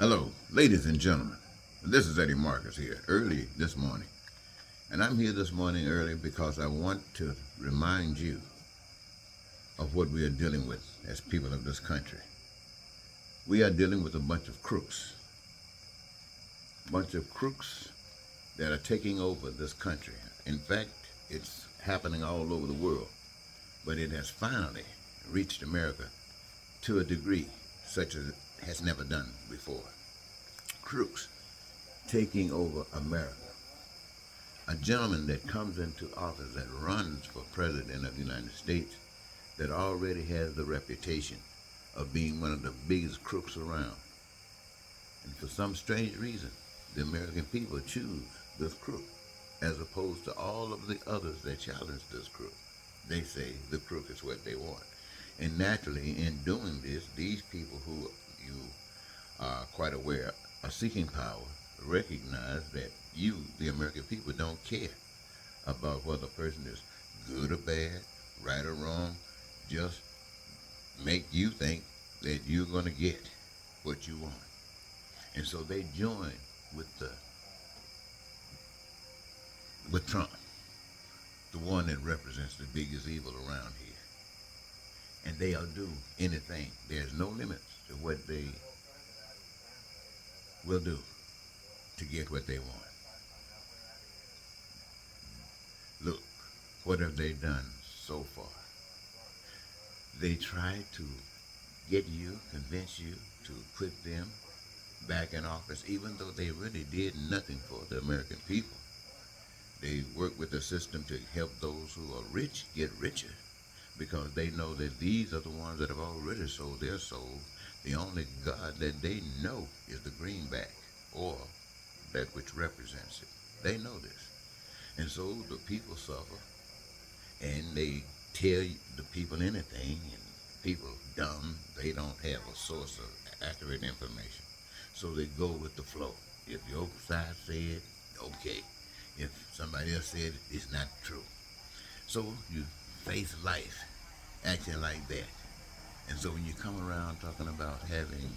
Hello, ladies and gentlemen. This is Eddie Marcus here, early this morning. And I'm here this morning early because I want to remind you of what we are dealing with as people of this country. We are dealing with a bunch of crooks that are taking over this country. In fact, it's happening all over the world, but it has finally reached America to a degree such as it has never done before. Crooks taking over America. A gentleman that comes into office that runs for president of the United States that already has the reputation of being one of the biggest crooks around. And for some strange reason, the American people choose this crook as opposed to all of the others that challenge this crook. They say the crook is what they want. And naturally, in doing this, these people who you are quite aware are seeking power recognize that you, the American people, don't care about whether a person is good or bad, right or wrong. Just make you think that you're going to get what you want. And so they join with Trump, the one that represents the biggest evil around here. And they'll do anything. There's no limits to what they will do to get what they want. Look, what have they done so far? They try to get you, convince you to put them back in office, even though they really did nothing for the American people. They work with the system to help those who are rich get richer because they know that these are the ones that have already sold their soul. The only God that they know is the greenback or that which represents it. They know this. And so the people suffer and they tell the people anything, and people dumb, they don't have a source of accurate information. So they go with the flow. If your side said, okay. If somebody else said it's not true. So you face life acting like that. And so when you come around talking about having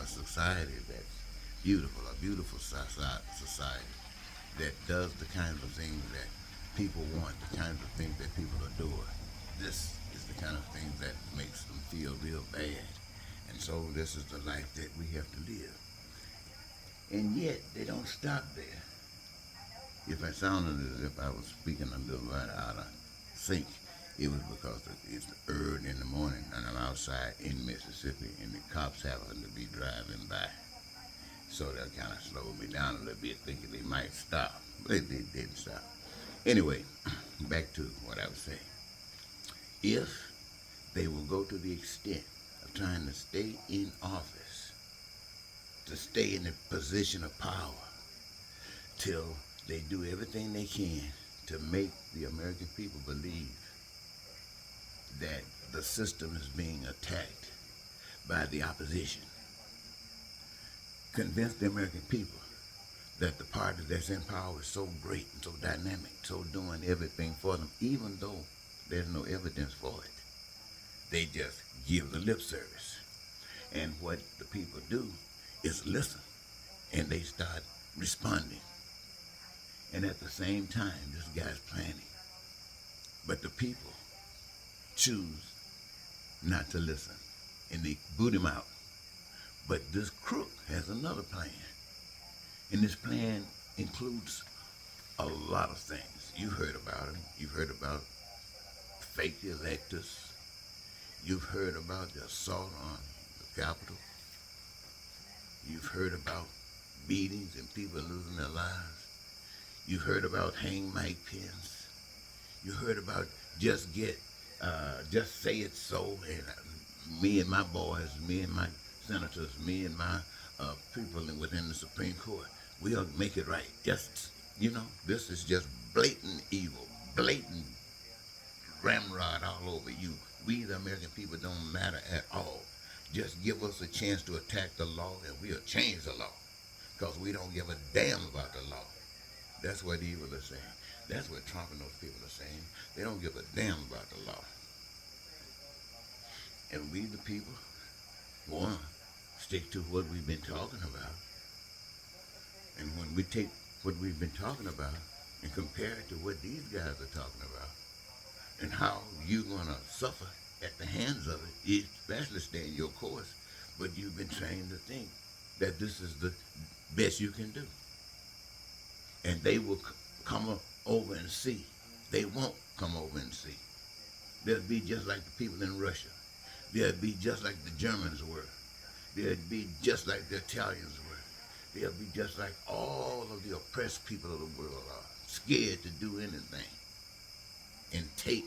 a society that's beautiful, a beautiful society that does the kinds of things that people want, the kinds of things that people adore, this is the kind of thing that makes them feel real bad. And so this is the life that we have to live. And yet they don't stop there. If I sounded as if I was speaking a little right out of sync, it was because it's early in the morning and I'm outside in Mississippi and the cops happen to be driving by. So that kind of slowed me down a little bit, thinking they might stop. But they didn't stop. Anyway, back to what I was saying. If they will go to the extent of trying to stay in office, to stay in a position of power, till they do everything they can to make the American people believe that the system is being attacked by the opposition. Convince the American people that the party that's in power is so great and so dynamic, so doing everything for them, even though there's no evidence for it. They just give the lip service. And what the people do is listen, and they start responding. And at the same time, this guy's planning. But the people choose not to listen, and they boot him out. But this crook has another plan, and this plan includes a lot of things. You've heard about him. You've heard about fake electors. You've heard about the assault on the Capitol. You've heard about beatings and people losing their lives. You heard about hang Mike Pence. You heard about just say it so, and me and my boys, me and my senators, me and my people within the Supreme Court, we'll make it right. Just, this is just blatant evil, blatant ramrod all over you. We, the American people, don't matter at all. Just give us a chance to attack the law and we'll change the law because we don't give a damn about the law. That's what evil is saying. That's what Trump and those people are saying. They don't give a damn about the law. And we, the people, one, stick to what we've been talking about. And when we take what we've been talking about and compare it to what these guys are talking about and how you're going to suffer at the hands of it, especially staying your course, but you've been trained to think that this is the best you can do. And they will come over and see. They won't come over and see. They'll be just like the people in Russia. They'll be just like the Germans were. They'll be just like the Italians were. They'll be just like all of the oppressed people of the world are, scared to do anything and take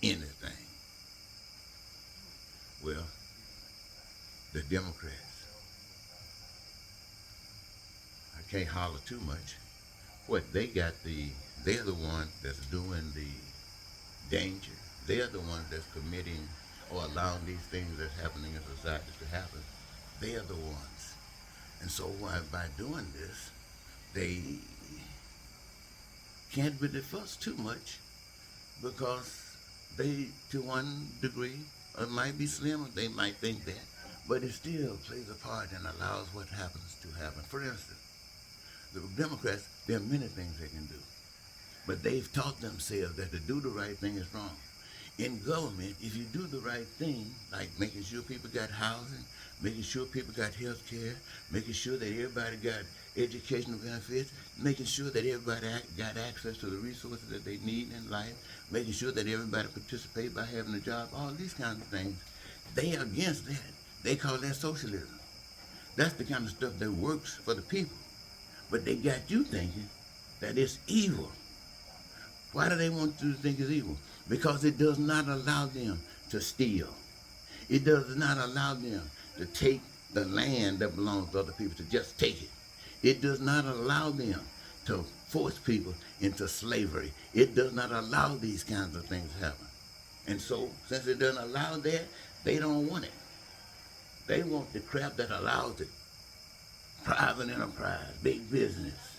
anything. Well, the Democrats, I can't holler too much. They're the one that's doing the danger. They're the ones that's committing or allowing these things that's happening in society to happen. They are the ones. And so by doing this, they can't really fuss too much because they, to one degree, it might be slim, they might think that, but it still plays a part and allows what happens to happen. For instance, the Democrats, there are many things they can do, but they've taught themselves that to do the right thing is wrong. In government, if you do the right thing, like making sure people got housing, making sure people got health care, making sure that everybody got educational benefits, making sure that everybody got access to the resources that they need in life, making sure that everybody participates by having a job, all these kinds of things, they are against that. They call that socialism. That's the kind of stuff that works for the people. But they got you thinking that it's evil. Why do they want you to think it's evil? Because it does not allow them to steal. It does not allow them to take the land that belongs to other people, to just take it. It does not allow them to force people into slavery. It does not allow these kinds of things to happen. And so, since it doesn't allow that, they don't want it. They want the crap that allows it. Private enterprise, big business,